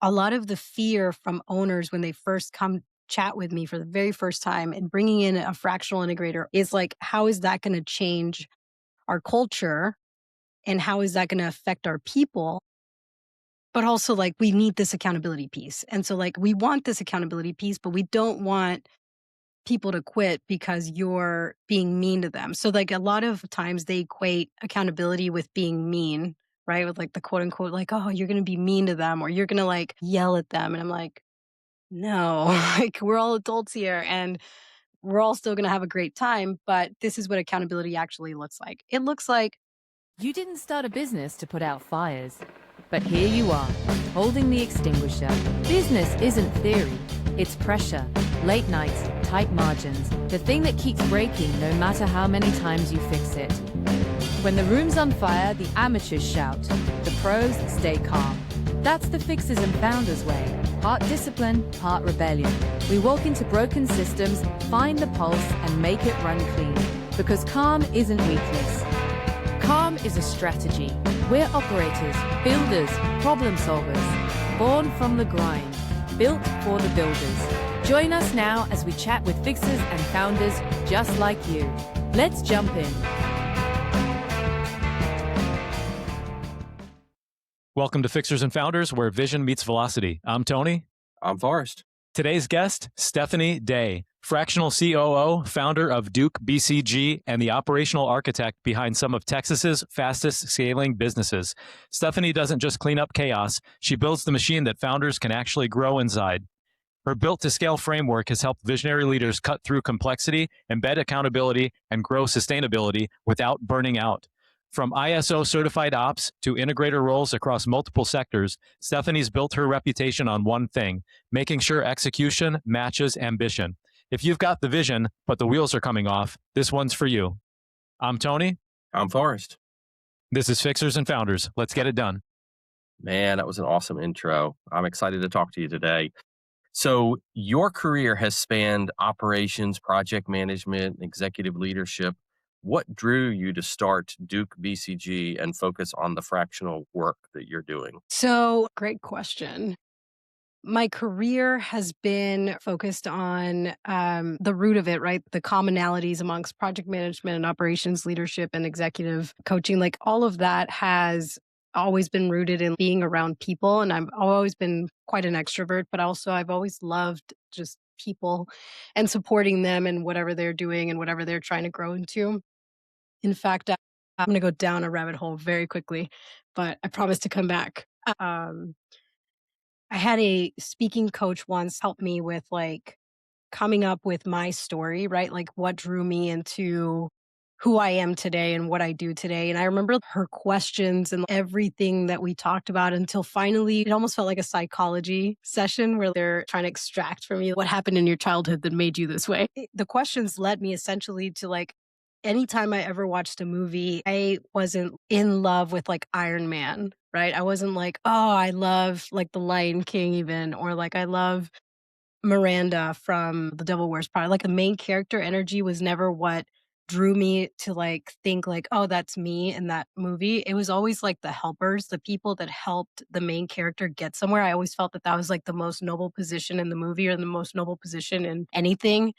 a lot of the fear from owners when they first come chat with me for the very first time and bringing in a fractional integrator is like, how is that going to change our culture? And how is that going to affect our people? But also, like, we need this accountability piece. And so, like, we want this accountability piece, but we don't want people to quit because you're being mean to them. So, like, a lot of times they equate accountability with being mean, right? With like the quote unquote, like, oh, you're going to be mean to them or you're going to like yell at them. And I'm like, no, like, we're all adults here and we're all still going to have a great time. But this is what accountability actually looks like. It looks like, You didn't start a business to put out fires, but here you are, holding the extinguisher. Business isn't theory, it's pressure, late nights, tight margins, the thing that keeps breaking no matter how many times you fix it. When the room's on fire, the amateurs shout, the pros stay calm. That's the Fixers and Founders way. Part discipline, part rebellion. We walk into broken systems, find the pulse, and make it run clean. Because calm isn't weakness. Calm is a strategy. We're operators, builders, problem solvers. Born from the grind. Built for the builders. Join us now as we chat with fixers and founders just like you. Let's jump in. Welcome to Fixers and Founders, where vision meets velocity. I'm Tony. I'm Forrest. Today's guest, Stephany Day, Fractional COO, founder of Duke BCG, and the operational architect behind some of Texas's fastest scaling businesses. Stephany doesn't just clean up chaos, she builds the machine that founders can actually grow inside. Her built-to-scale framework has helped visionary leaders cut through complexity, embed accountability, and grow sustainability without burning out. From ISO certified ops to integrator roles across multiple sectors, Stephany's built her reputation on one thing, making sure execution matches ambition. If you've got the vision, but the wheels are coming off, this one's for you. I'm Tony. I'm Forrest. This is Fixers and Founders. Let's get it done. Man, that was an awesome intro. I'm excited to talk to you today. So your career has spanned operations, project management, executive leadership. What drew you to start Duke BCG and focus on the fractional work that you're doing? so great question. My career has been focused on the root of it, right? The commonalities amongst project management and operations leadership and executive coaching, like all of that has always been rooted in being around people. And I've always been quite an extrovert, but also I've always loved just people and supporting them and whatever they're doing and whatever they're trying to grow into. In fact, I'm going to go down a rabbit hole very quickly, but I promise to come back. Um, I had a speaking coach once help me with like coming up with my story, right? Like what drew me into who I am today and what I do today. And I remember her questions and everything that we talked about until finally it almost felt like a psychology session where they're trying to extract from you what happened in your childhood that made you this way. The questions led me essentially to like anytime I ever watched a movie, I wasn't in love with like Iron Man, right? I wasn't like, oh, I love like The Lion King even, or like I love Miranda from The Devil Wears Prada. Like the main character energy was never what drew me to like think like, oh, that's me in that movie. It was always like the helpers, the people that helped the main character get somewhere. I always felt that that was like the most noble position in the movie or the most noble position in anything.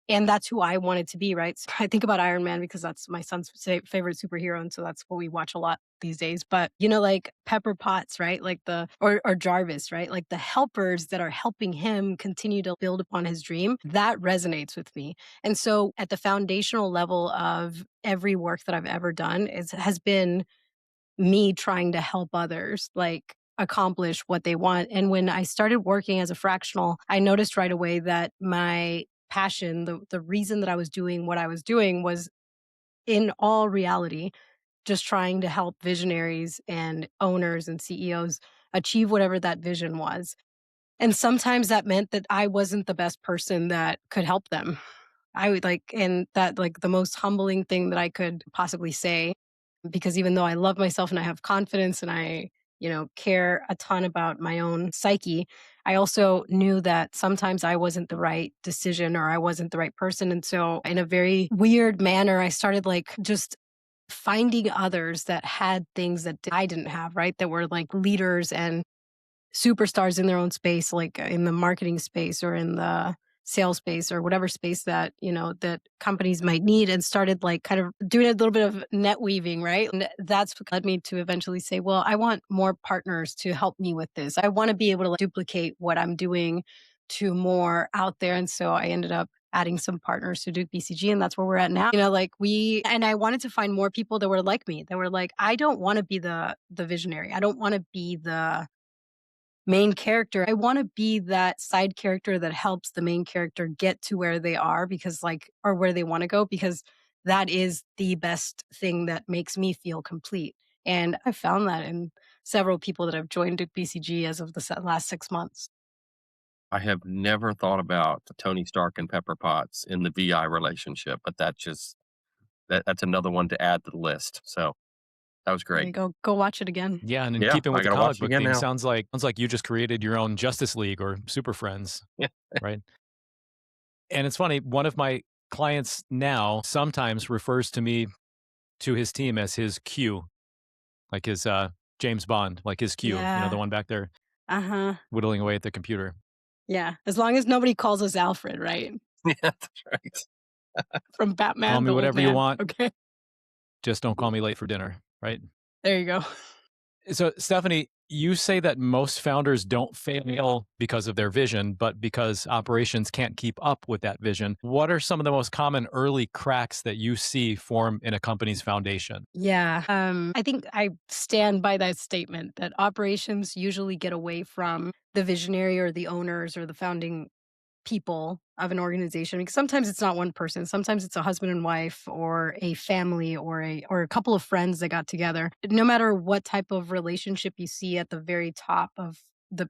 And that's who I wanted to be, right? So I think about Iron Man because that's my son's favorite superhero. And so that's what we watch a lot these days. But, you know, like Pepper Potts, right? Like or Jarvis, right? Like the helpers that are helping him continue to build upon his dream, that resonates with me. And so at the foundational level of every work that I've ever done has been me trying to help others, like accomplish what they want. And when I started working as a fractional, I noticed right away that my passion, the reason that I was doing what I was doing was in all reality, just trying to help visionaries and owners and CEOs achieve whatever that vision was. And sometimes that meant that I wasn't the best person that could help them. I would like, and that like the most humbling thing that I could possibly say, because even though I love myself and I have confidence and I, you know, care a ton about my own psyche, I also knew that sometimes I wasn't the right decision or I wasn't the right person. And so in a very weird manner, I started like just finding others that had things that I didn't have, right? That were like leaders and superstars in their own space, like in the marketing space or in the sales space or whatever space that, that companies might need, and started like kind of doing a little bit of net weaving, right? And that's what led me to eventually say, well, I want more partners to help me with this. I want to be able to like, duplicate what I'm doing to more out there. And so I ended up adding some partners to Duke BCG, and that's where we're at now. And I wanted to find more people that were like me, that were like, I don't want to be the visionary. I don't want to be the main character. I want to be that side character that helps the main character get to where they are, because or where they want to go, because that is the best thing that makes me feel complete. And I found that in several people that have joined Duke BCG as of the last 6 months. I have never thought about Tony Stark and Pepper Potts in the VI relationship, but that's another one to add to the list. So that was There great. you go watch it again. Yeah, and in Yeah, keeping I with the gotta comic watch it book again theme, now. sounds like you just created your own Justice League or Super Friends, Yeah. right? And it's funny, one of my clients now sometimes refers to his team as his Q, like his James Bond, like his Q, the Yeah. one back there Uh-huh. whittling away at the computer. Yeah. As long as nobody calls us Alfred, right? Yeah, that's right. From Call Batman, me the old whatever you man. want, Okay. just don't call me late for dinner, right? There you go. So, Stephany, you say that most founders don't fail because of their vision, but because operations can't keep up with that vision. What are some of the most common early cracks that you see form in a company's foundation? Yeah. I think I stand by that statement that operations usually get away from the visionary or the owners or the founding people of an organization, because sometimes it's not one person. Sometimes it's a husband and wife or a family or a couple of friends that got together. No matter what type of relationship you see at the very top of the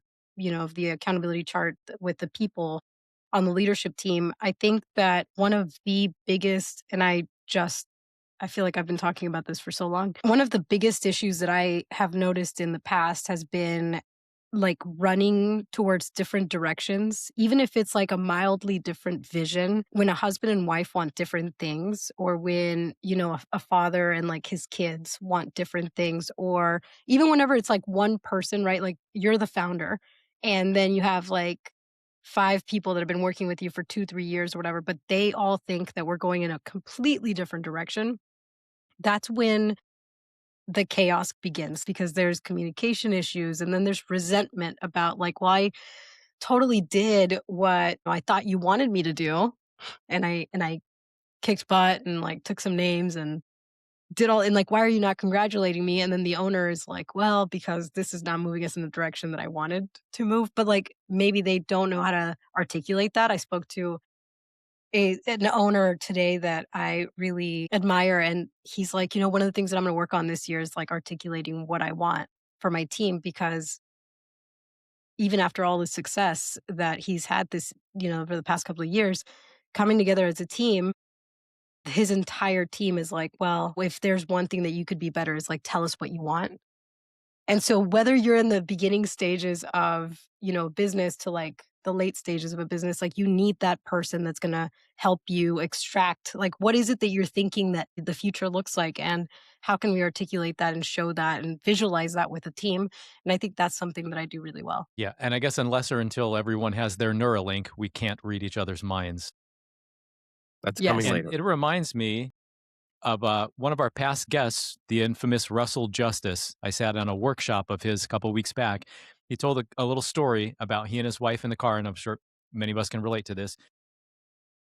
of the accountability chart with the people on the leadership team, I think that one of the biggest, and I feel like I've been talking about this for so long. One of the biggest issues that I have noticed in the past has been like running towards different directions, even if it's like a mildly different vision. When a husband and wife want different things, or when, a father and like his kids want different things, or even whenever it's like one person, right? Like you're the founder, and then you have like five people that have been working with you for 2, 3 years or whatever, but they all think that we're going in a completely different direction. That's when the chaos begins, because there's communication issues, and then there's resentment about like, well, I totally did what I thought you wanted me to do. And I kicked butt and like took some names and did all, and like, why are you not congratulating me? And then the owner is like, well, because this is not moving us in the direction that I wanted to move. But like maybe they don't know how to articulate that. I spoke to an owner today that I really admire, and he's like, one of the things that I'm going to work on this year is like articulating what I want for my team, because even after all the success that he's had this, over the past couple of years, coming together as a team, his entire team is like, well, if there's one thing that you could be better, is like, tell us what you want. And so whether you're in the beginning stages of, business to like the late stages of a business, like you need that person that's going to help you extract like what is it that you're thinking that the future looks like, and how can we articulate that and show that and visualize that with a team. And I think that's something that I do really well. Yeah, and I guess unless or until everyone has their Neuralink, we can't read each other's minds. That's coming Yes. And later. it reminds me of one of our past guests, the infamous Russell Justice. I sat on a workshop of his a couple weeks back. He told a little story about he and his wife in the car, and I'm sure many of us can relate to this.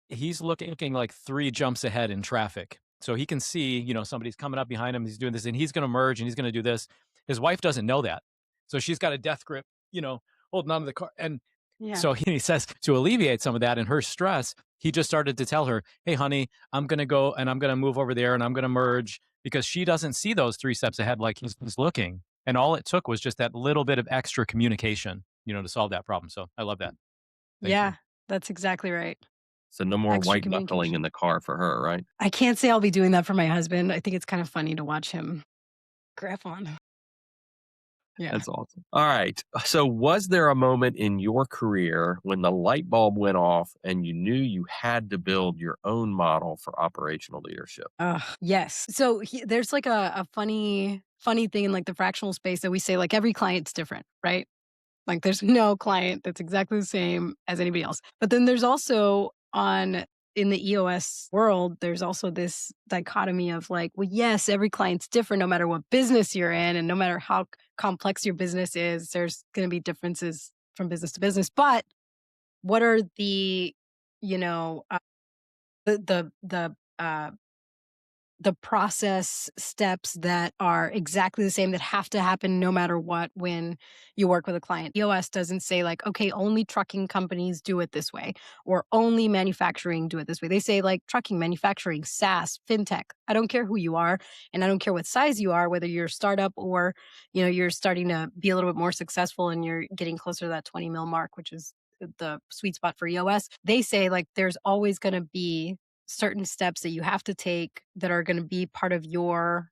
He's looking like 3 jumps ahead in traffic. So he can see, somebody's coming up behind him, he's doing this, and he's gonna merge, and he's gonna do this. His wife doesn't know that. So she's got a death grip, holding onto the car. And Yeah. so he says to alleviate some of that and her stress, he just started to tell her, "Hey, honey, I'm gonna go and I'm gonna move over there and I'm gonna merge," because she doesn't see those 3 steps ahead like he's looking. And all it took was just that little bit of extra communication, to solve that problem. So I love that. Thank you. Yeah, that's exactly right. So no more Extra white knuckling in communication. the car for her, right? I can't say I'll be doing that for my husband. I think it's kind of funny to watch him grab on. Yeah. That's awesome. All right. So was there a moment in your career when the light bulb went off and you knew you had to build your own model for operational leadership? Yes. So there's like a funny thing in like the fractional space that we say like every client's different, right? Like there's no client that's exactly the same as anybody else. But then there's also in the EOS world, there's also this dichotomy of like, well, yes, every client's different no matter what business you're in and no matter how complex your business is, there's going to be differences from business to business. But what are you know, uh, the process steps that are exactly the same that have to happen no matter what when you work with a client. EOS doesn't say like, okay, only trucking companies do it this way or only manufacturing do it this way. They say like trucking, manufacturing, SaaS, fintech. I don't care who you are and I don't care what size you are, whether you're a startup or, you're starting to be a little bit more successful and you're getting closer to that 20 mil mark, which is the sweet spot for EOS. They say like there's always going to be certain steps that you have to take that are going to be part of your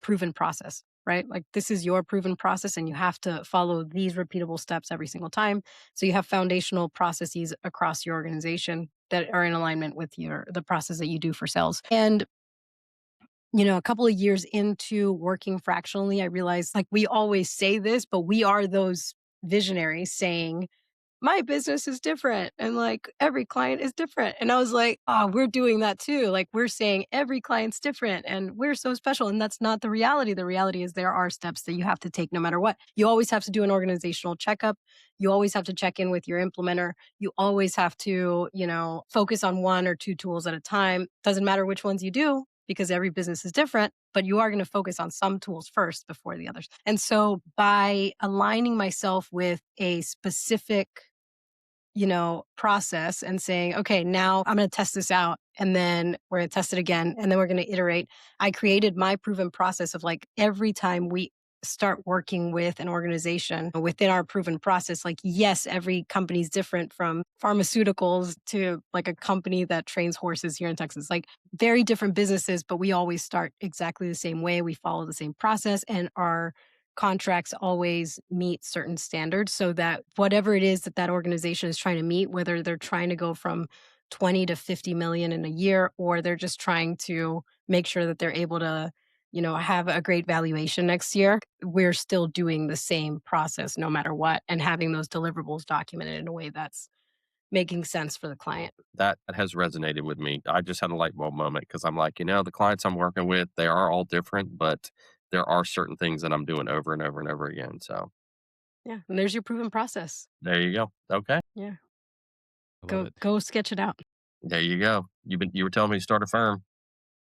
proven process, right? Like this is your proven process and you have to follow these repeatable steps every single time. So you have foundational processes across your organization that are in alignment with the process that you do for sales. And a couple of years into working fractionally, I realized like we always say this, but we are those visionaries saying my business is different and like every client is different. And I was like, oh, we're doing that too. Like we're saying every client's different and we're so special. And that's not the reality. The reality is there are steps that you have to take no matter what. You always have to do an organizational checkup. You always have to check in with your implementer. You always have to, focus on one or two tools at a time. Doesn't matter which ones you do because every business is different, but you are going to focus on some tools first before the others. And so by aligning myself with a specific process and saying, okay, now I'm going to test this out and then we're going to test it again and then we're going to iterate. I created my proven process of like every time we start working with an organization within our proven process, like, yes, every company is different from pharmaceuticals to like a company that trains horses here in Texas, like very different businesses, but we always start exactly the same way. We follow the same process and our contracts always meet certain standards so that whatever it is that that organization is trying to meet, whether they're trying to go from 20 to 50 million in a year, or they're just trying to make sure that they're able to, have a great valuation next year, we're still doing the same process no matter what and having those deliverables documented in a way that's making sense for the client. That has resonated with me. I just had a light bulb moment because I'm like, the clients I'm working with, they are all different, but there are certain things that I'm doing over and over and over again. So Yeah. And there's your proven process. there you go. Okay. Yeah. I love Go it. go sketch it out. There you go. You were telling me to start a firm.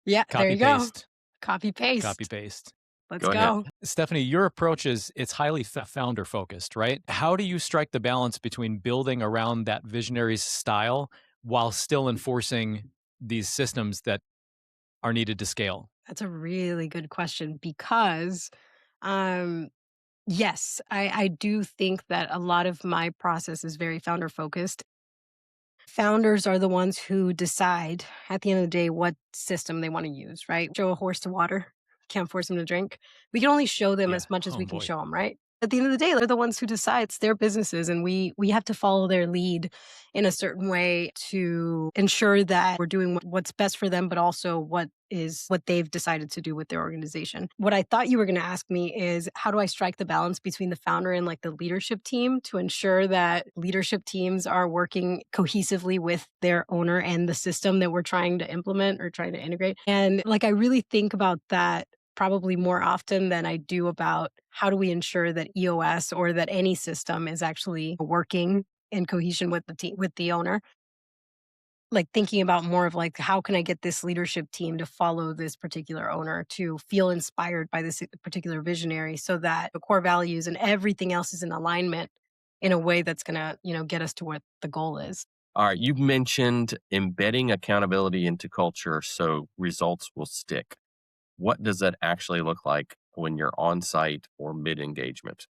Yeah, there Copy you go. paste. Copy Copy paste. paste. Let's Go ahead. go. Stephany, your approach it's highly founder focused, right? How do you strike the balance between building around that visionary's style while still enforcing these systems that are needed to scale? That's a really good question because, um, yes, I do think that a lot of my process is very founder focused. Founders are the ones who decide at the end of the day what system they want to use, right? Show a horse to water, can't force them to drink. We can only show them Yeah. as much as Oh we can boy. show them, right? At the end of the day, they're the ones who decide. It's their businesses, and we have to follow their lead in a certain way to ensure that we're doing what's best for them, but also what they've decided to do with their organization. What I thought you were going to ask me is how do I strike the balance between the founder and like the leadership team to ensure that leadership teams are working cohesively with their owner and the system that we're trying to implement or trying to integrate. And like I really think about that probably more often than I do about how do we ensure that EOS or that any system is actually working in cohesion with the team, with the owner. Like thinking about more of like, how can I get this leadership team to follow this particular owner, to feel inspired by this particular visionary so that the core values and everything else is in alignment in a way that's going to, get us to what the goal is. All right. You mentioned embedding accountability into culture so results will stick. What does that actually look like when you're on site or mid engagement?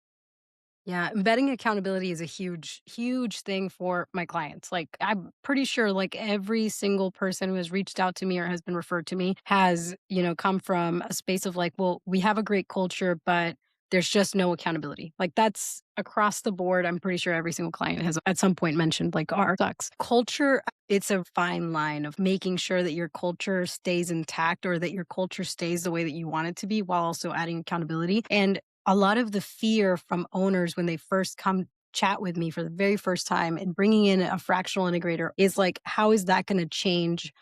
Yeah, embedding accountability is a huge, huge thing for my clients. Like, I'm pretty sure like every single person who has reached out to me or has been referred to me has, come from a space of like, well, we have a great culture, but there's just no accountability. Like, that's across the board. I'm pretty sure every single client has at some point mentioned like our sucks. Culture, it's a fine line of making sure that your culture stays intact or that your culture stays the way that you want it to be while also adding accountability. And A lot of the fear from owners when they first come chat with me for the very first time and bringing in a fractional integrator is like, how is that going to change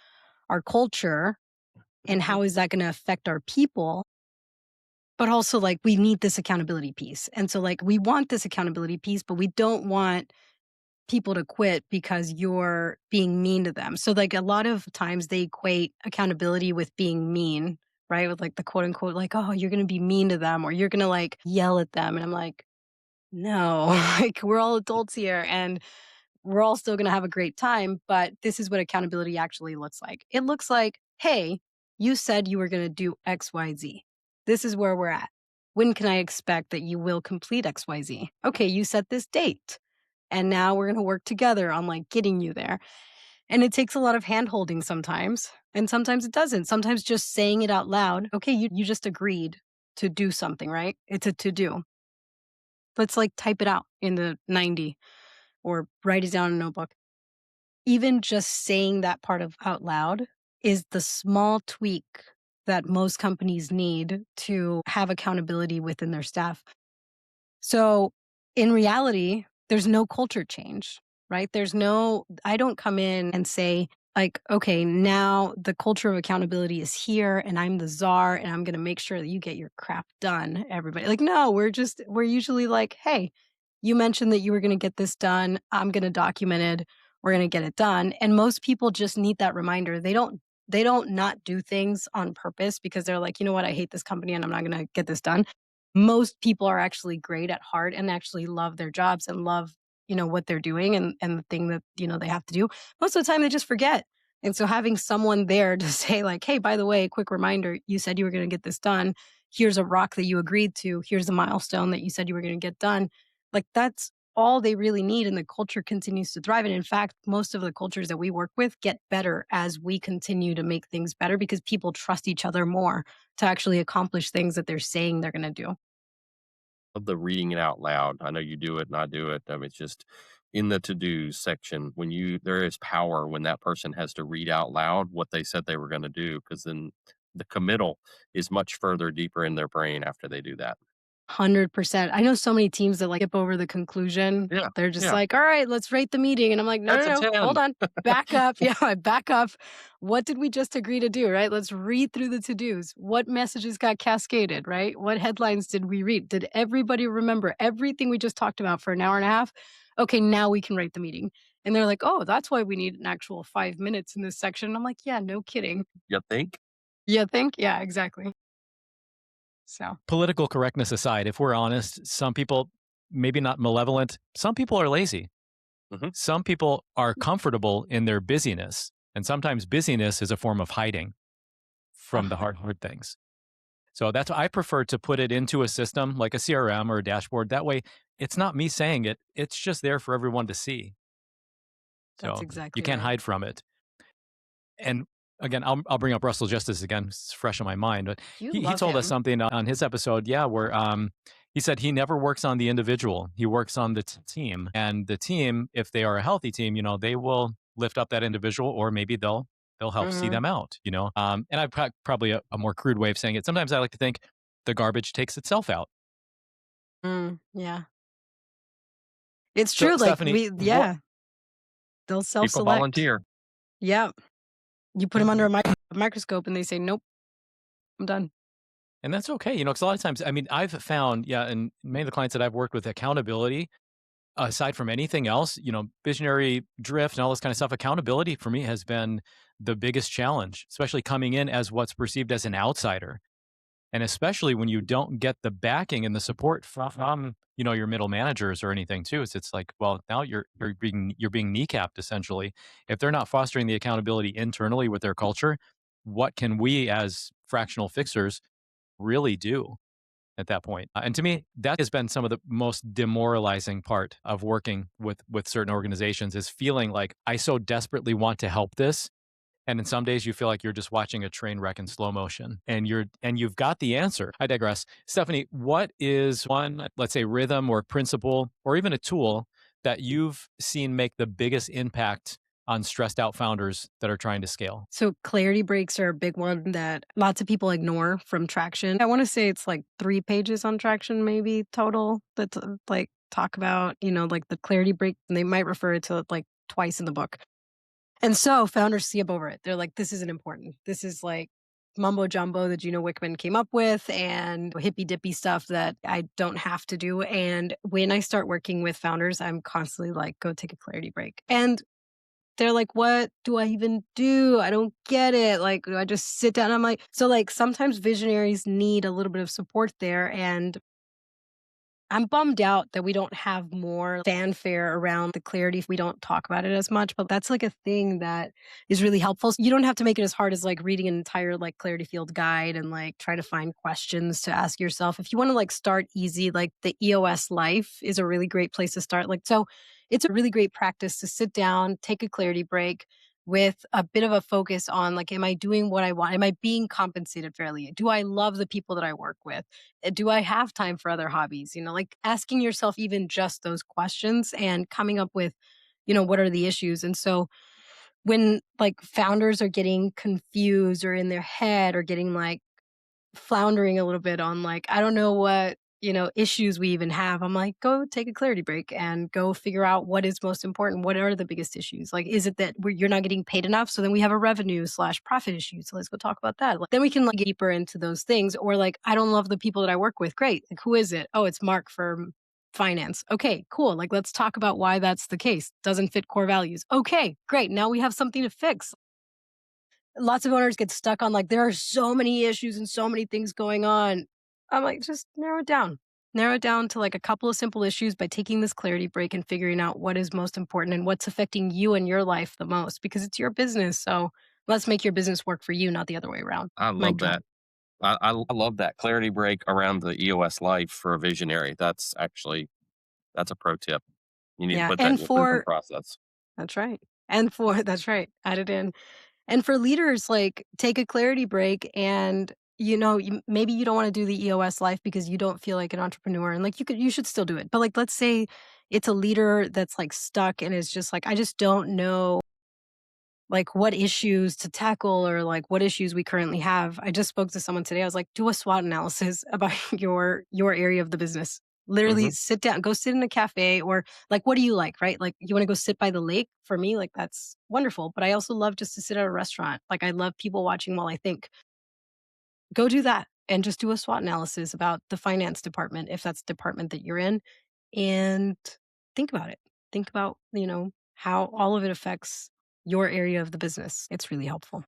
our culture? And Mhm. how is that going to affect our people? But also, like, we need this accountability piece. And so, like, we want this accountability piece, but we don't want people to quit because you're being mean to them. So, like, a lot of times they equate accountability with being mean, right? With like the quote unquote, like, oh, you're going to be mean to them or you're going to like yell at them. And I'm like, no, like, we're all adults here and we're all still going to have a great time. But this is what accountability actually looks like. It looks like, hey, you said you were going to do XYZ. This is where we're at. When can I expect that you will complete XYZ? Okay, you set this date. And now we're going to work together on like getting you there. And it takes a lot of hand holding sometimes. And sometimes it doesn't. Sometimes just saying it out loud. Okay, you just agreed to do something, right? It's a to do. Let's like type it out in the 90 or write it down in a notebook. Even just saying that part of out loud is the small tweak that most companies need to have accountability within their staff. So in reality, there's no culture change, right? I don't come in and say, like, okay, now the culture of accountability is here and I'm the czar and I'm going to make sure that you get your crap done, everybody. Like, no, we're usually like, hey, you mentioned that you were going to get this done. I'm going to document it. We're going to get it done. And most people just need that reminder. They don't not do things on purpose because they're like, you know what, I hate this company and I'm not going to get this done. Most people are actually great at heart and actually love their jobs and love, what they're doing and the thing that, they have to do. Most of the time they just forget. And so having someone there to say like, hey, by the way, quick reminder, you said you were going to get this done. Here's a rock that you agreed to. Here's a milestone that you said you were going to get done. Like that's all they really need. And the culture continues to thrive. And in fact, most of the cultures that we work with get better as we continue to make things better because people trust each other more to actually accomplish things that they're saying they're going to do. Of the reading it out loud. I know you do it and I do it. I mean, it's just in the to-dos section when there is power when that person has to read out loud what they said they were going to do, because then the committal is much further deeper in their brain after they do that. 100%. I know so many teams that like skip over the conclusion. Yeah. They're just Yeah. like, all right, let's rate the meeting. And I'm like, no, That's no, a no, 10. hold on. Back up. Yeah, back up. What did we just agree to do, right? Let's read through the to-dos. What messages got cascaded, right? What headlines did we read? Did everybody remember everything we just talked about for an hour and a half? Okay, now we can rate the meeting. And they're like, oh, that's why we need an actual 5 minutes in this section. And I'm like, yeah, no kidding. You think? You think? Yeah, exactly. So. Political correctness aside, if we're honest, some people, maybe not malevolent, some people are lazy. Mhm. Some people are comfortable in their busyness. And sometimes busyness is a form of hiding from the hard things. So that's why I prefer to put it into a system like a CRM or a dashboard. That way, it's not me saying it, it's just there for everyone to see. That's So you exactly can't right. hide from it. And again, I'll bring up Russell Justice again. It's fresh in my mind, but You he love told us him. something on his episode, yeah, where he said he never works on the individual. He works on the team. And the team, if they are a healthy team, they will lift up that individual, or maybe they'll help see Mhm. them out. And I've probably a more crude way of saying it. Sometimes I like to think the garbage takes itself out. Yeah. It's So true, like, Stephany, what they'll People self-select. volunteer. Yep. You put them under a microscope and they say, "Nope, I'm done." and that's okay, because a lot of times, I mean, I've found, yeah, and many of the clients that I've worked with, accountability aside from anything else, visionary drift and all this kind of stuff, accountability for me has been the biggest challenge, especially coming in as what's perceived as an outsider. And especially when you don't get the backing and the support from your middle managers or anything too. It's like, well, now you're being kneecapped essentially. If they're not fostering the accountability internally with their culture, what can we as fractional fixers really do at that point? And to me, that has been some of the most demoralizing part of working with certain organizations, is feeling like I so desperately want to help this. And in some days you feel like you're just watching a train wreck in slow motion and you've got the answer. I digress. Stephany, what is one, let's say, rhythm or principle or even a tool that you've seen make the biggest impact on stressed out founders that are trying to scale? So clarity breaks are a big one that lots of people ignore from Traction. I want to say it's like 3 pages on Traction maybe total that like talk about, like the clarity break, and they might refer to it like twice in the book. And so founders skip over it. They're like, this isn't important. This is like mumbo jumbo that Gino Wickman came up with and hippy dippy stuff that I don't have to do. And when I start working with founders, I'm constantly like, go take a clarity break. And they're like, what do I even do? I don't get it. Like, do I just sit down? I'm like, so like sometimes visionaries need a little bit of support there. And I'm bummed out that we don't have more fanfare around the clarity. We don't talk about it as much, but that's like a thing that is really helpful. So you don't have to make it as hard as like reading an entire like clarity field guide and like try to find questions to ask yourself. If you want to like start easy, like the EOS life is a really great place to start. Like, so it's a really great practice to sit down, take a clarity break with a bit of a focus on like, am I doing what I want? Am I being compensated fairly? Do I love the people that I work with? Do I have time for other hobbies? Like asking yourself even just those questions and coming up with, what are the issues? And so when like founders are getting confused or in their head or getting like floundering a little bit on like, I don't know what, issues we even have. I'm like, go take a clarity break and go figure out what is most important. What are the biggest issues? Like, is it that you're not getting paid enough? So then we have a revenue/profit issue. So let's go talk about that. Like, then we can like get deeper into those things. Or like, I don't love the people that I work with. Great. Like, who is it? Oh, it's Mark from finance. Okay, cool. Like, let's talk about why that's the case. Doesn't fit core values. Okay, great. Now we have something to fix. Lots of owners get stuck on like, there are so many issues and so many things going on. I'm like, just narrow it down. Narrow it down to like a couple of simple issues by taking this clarity break and figuring out what is most important and what's affecting you and your life the most because it's your business. So let's make your business work for you, not the other way around. I Mic love drop. that. I love that clarity break around the EOS life for a visionary. That's a pro tip. You need to Yeah. put that in And your proven for, process. that's right. And for, that's right. Add it in. And for leaders, like take a clarity break and maybe you don't want to do the EOS life because you don't feel like an entrepreneur and like you should still do it. But like, let's say it's a leader that's like stuck and is just like, I just don't know like what issues to tackle or like what issues we currently have. I just spoke to someone today. I was like, do a SWOT analysis about your area of the business. Literally Mhm. sit down, go sit in a cafe or like, what do you like, right? Like you want to go sit by the lake for me, like that's wonderful. But I also love just to sit at a restaurant. Like I love people watching while I think. Go do that and just do a SWOT analysis about the finance department if that's the department that you're in and think about it. Think about, how all of it affects your area of the business. It's really helpful.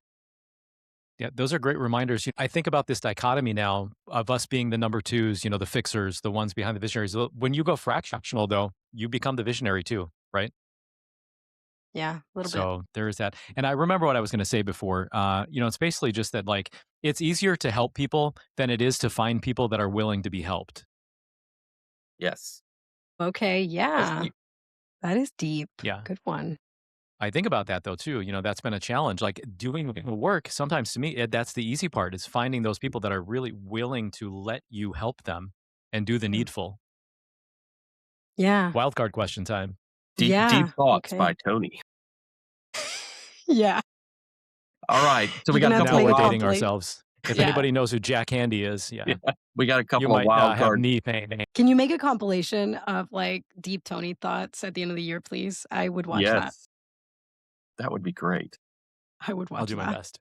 Yeah, those are great reminders. I think about this dichotomy now of us being the number twos, the fixers, the ones behind the visionaries. When you go fractional, though, you become the visionary too, right? Yeah, a little bit. So there is that. And I remember what I was going to say before. It's basically just that like it's easier to help people than it is to find people that are willing to be helped. Yes. Okay, 'Cause yeah. That is deep. Yeah. Good one. I think about that though too. That's been a challenge. Like doing the work, sometimes to me, that's the easy part is finding those people that are really willing to let you help them and do the Yeah. needful. Yeah. Wildcard question time. Deep Yeah. thoughts by Okay. Tony. Yeah. All right. So we You're got a gonna have to Now couple of make we're a wild dating compilation. ourselves. If Yeah. anybody knows who Jack Handy is, yeah, yeah, we got a you couple of might wild have card. knee pain. Can you make a compilation of like deep Tony thoughts at the end of the year, please? I would watch that. Yes. That would be great. I would I'll watch do my that. best.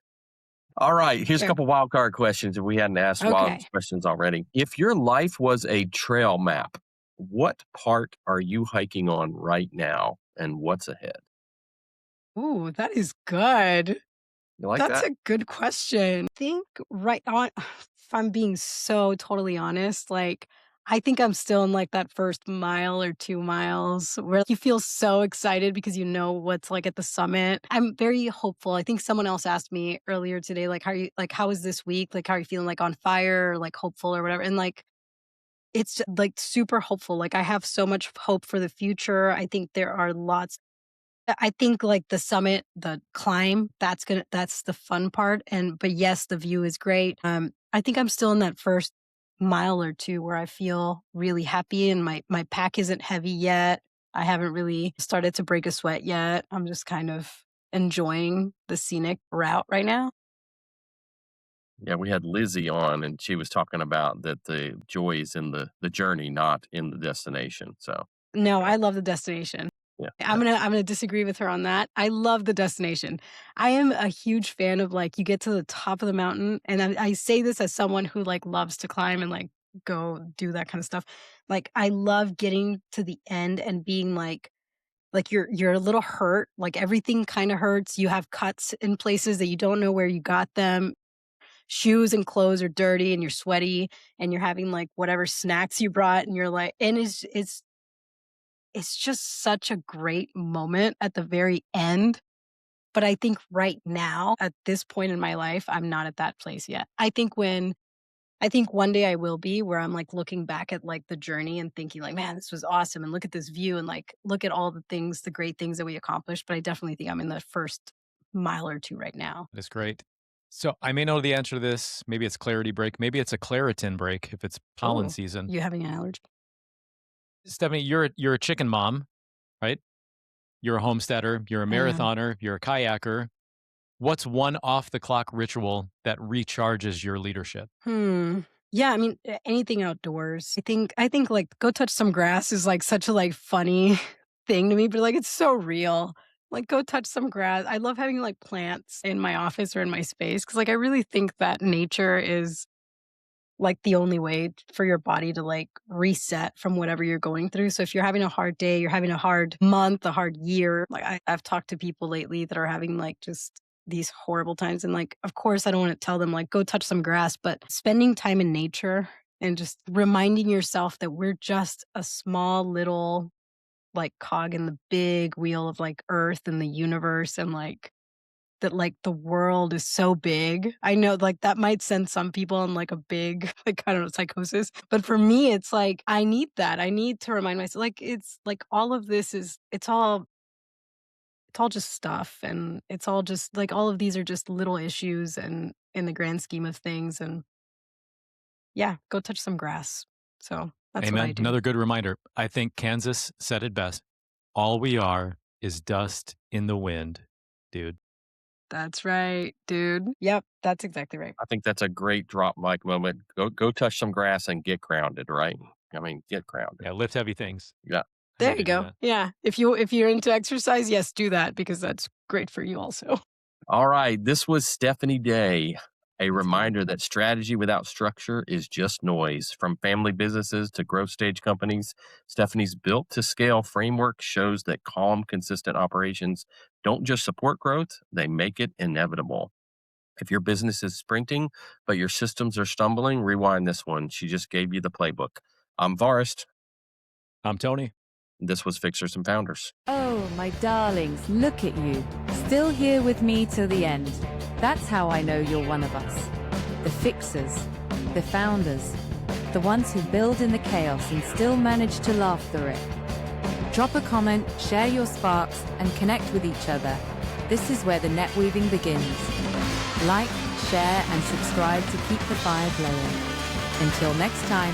All right. Here's a Here. couple wild card questions if we hadn't asked wild Okay. questions already. If your life was a trail map, what part are you hiking on right now and what's ahead? Ooh, that is good. You like That's that? a good question. I think right on, if I'm being so totally honest, like I think I'm still in like that first mile or 2 miles where you feel so excited because you know what's like at the summit. I'm very hopeful. I think someone else asked me earlier today, like, how is this week? Like, how are you feeling like on fire or like hopeful or whatever? And like, it's like super hopeful. Like, I have so much hope for the future. I think there are lots I think like the summit, the climb, that's the fun part. But yes, the view is great. I think I'm still in that first mile or two where I feel really happy and my pack isn't heavy yet. I haven't really started to break a sweat yet. I'm just kind of enjoying the scenic route right now. Yeah, we had Lizzie on, and she was talking about that the joy is in the journey, not in the destination. So, No, yeah, I love the destination. yeah, I'm yeah. gonna I'm gonna disagree with her on that. I love the destination. I am a huge fan of, like, you get to the top of the mountain, and I say this as someone who, like, loves to climb and, like, go do that kind of stuff. Like, I love getting to the end and being like, you're a little hurt, like, everything kinda hurts. You have cuts in places that you don't know where you got them. Shoes and clothes are dirty, and you're sweaty, and you're having, like, whatever snacks you brought, and you're like and it's just such a great moment at the very end, but I think right now, at this point in my life, I'm not at that place yet. I think one day I will be where I'm, like, looking back at, like, the journey and thinking like, "Man, this was awesome, and look at this view, and, like, look at all the things, the great things that we accomplished," but I definitely think I'm in the first mile or 2 right now. That's great. So I may know the answer to this. Maybe it's clarity break. Maybe it's a Claritin break if it's pollen Oh, season. you having an allergy? Stephany, you're a chicken mom, right? You're a homesteader. You're a I am. marathoner. You're a kayaker. What's one off the clock ritual that recharges your leadership? Hmm. Yeah, I mean, anything outdoors. I think, like, go touch some grass is, like, such a, like, funny thing to me, but, like, it's so real. Like, go touch some grass. I love having, like, plants in my office or in my space because, like, I really think that nature is, like, the only way for your body to, like, reset from whatever you're going through. So if you're having a hard day, you're having a hard month, a hard year, like, I've talked to people lately that are having, like, just these horrible times, and, like, of course, I don't wanna tell them, like, "Go touch some grass," but spending time in nature and just reminding yourself that we're just a small little, like, cog in the big wheel of, like, Earth and the universe, and, like, that, like, the world is so big. I know, like, that might send some people in, like, a big, like, I don't know, psychosis, but for me, it's like, I need that. I need to remind myself, like, it's like, all of this is it's all just stuff, and it's all just like, all of these are just little issues and in the grand scheme of things, and yeah, go touch some grass. So, that's what I Amen. do. Another good reminder. I think Kansas said it best. All we are is dust in the wind, dude. That's right, dude. Yep, that's exactly right. I think that's a great drop mic moment. Go touch some grass and get grounded, right? I mean, get grounded. Yeah, lift heavy things. Yeah. I There need you to do go. that. Yeah, if you're into exercise, yes, do that because that's great for you also. All right. This was Stephany Day. A That's me. reminder that strategy without structure is just noise. From family businesses to growth stage companies, Stephanie's built to scale framework shows that calm, consistent operations don't just support growth, they make it inevitable. If your business is sprinting, but your systems are stumbling, rewind this one. She just gave you the playbook. I'm Forrest. I'm Tony. This was Fixers and Founders. Oh, my darlings, look at you. Still here with me till the end. That's how I know you're one of us. The fixers, the founders, the ones who build in the chaos and still manage to laugh through it. Drop a comment, share your sparks, and connect with each other. This is where the net weaving begins. Like, share, and subscribe to keep the fire blowing. Until next time.